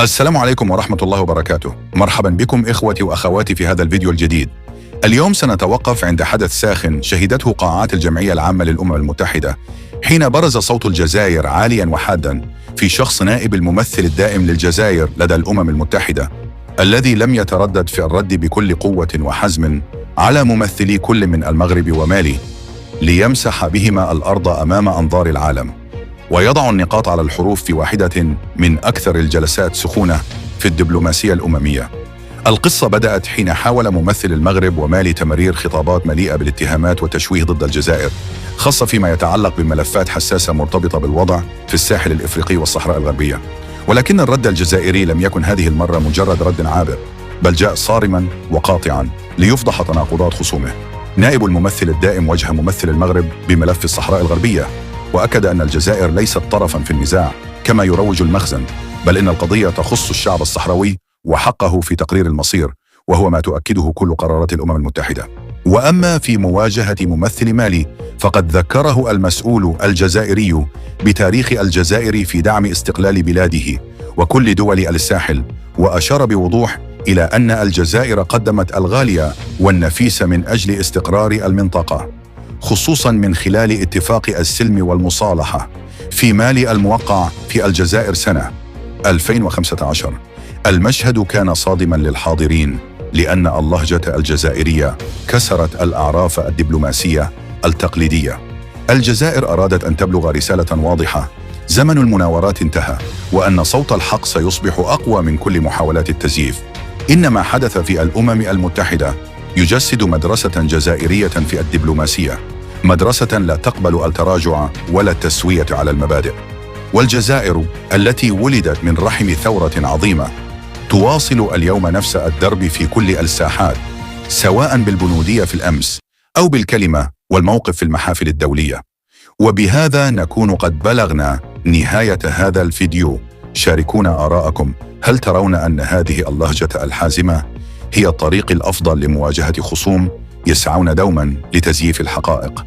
السلام عليكم ورحمة الله وبركاته. مرحبا بكم إخوتي وأخواتي في هذا الفيديو الجديد. اليوم سنتوقف عند حدث ساخن شهدته قاعات الجمعية العامة للأمم المتحدة، حين برز صوت الجزائر عاليا وحادا في شخص نائب الممثل الدائم للجزائر لدى الأمم المتحدة، الذي لم يتردد في الرد بكل قوة وحزم على ممثلي كل من المغرب ومالي، ليمسح بهما الأرض أمام أنظار العالم، ويضع النقاط على الحروف في واحدة من أكثر الجلسات سخونة في الدبلوماسية الأممية. القصة بدأت حين حاول ممثل المغرب ومالي تمرير خطابات مليئة بالاتهامات والتشويه ضد الجزائر، خاصة فيما يتعلق بملفات حساسة مرتبطة بالوضع في الساحل الإفريقي والصحراء الغربية. ولكن الرد الجزائري لم يكن هذه المرة مجرد رد عابر، بل جاء صارما وقاطعا ليفضح تناقضات خصومه. نائب الممثل الدائم وجه ممثل المغرب بملف الصحراء الغربية، وأكد أن الجزائر ليست طرفاً في النزاع كما يروج المخزن، بل إن القضية تخص الشعب الصحراوي وحقه في تقرير المصير، وهو ما تؤكده كل قرارات الأمم المتحدة. وأما في مواجهة ممثل مالي، فقد ذكره المسؤول الجزائري بتاريخ الجزائر في دعم استقلال بلاده وكل دول الساحل، وأشار بوضوح إلى أن الجزائر قدمت الغالي والنفيس من أجل استقرار المنطقة، خصوصاً من خلال اتفاق السلم والمصالحة في مالي الموقع في الجزائر سنة 2015. المشهد كان صادماً للحاضرين، لأن اللهجة الجزائرية كسرت الأعراف الدبلوماسية التقليدية. الجزائر أرادت أن تبلغ رسالة واضحة: زمن المناورات انتهى، وأن صوت الحق سيصبح أقوى من كل محاولات التزييف. إن ما حدث في الأمم المتحدة يجسد مدرسة جزائرية في الدبلوماسية، مدرسة لا تقبل التراجع ولا التسوية على المبادئ. والجزائر التي ولدت من رحم ثورة عظيمة تواصل اليوم نفس الدرب في كل الساحات، سواء بالبنودية في الأمس أو بالكلمة والموقف في المحافل الدولية. وبهذا نكون قد بلغنا نهاية هذا الفيديو. شاركونا آراءكم، هل ترون أن هذه اللهجة الحازمة هي الطريق الأفضل لمواجهة خصوم يسعون دوما لتزييف الحقائق؟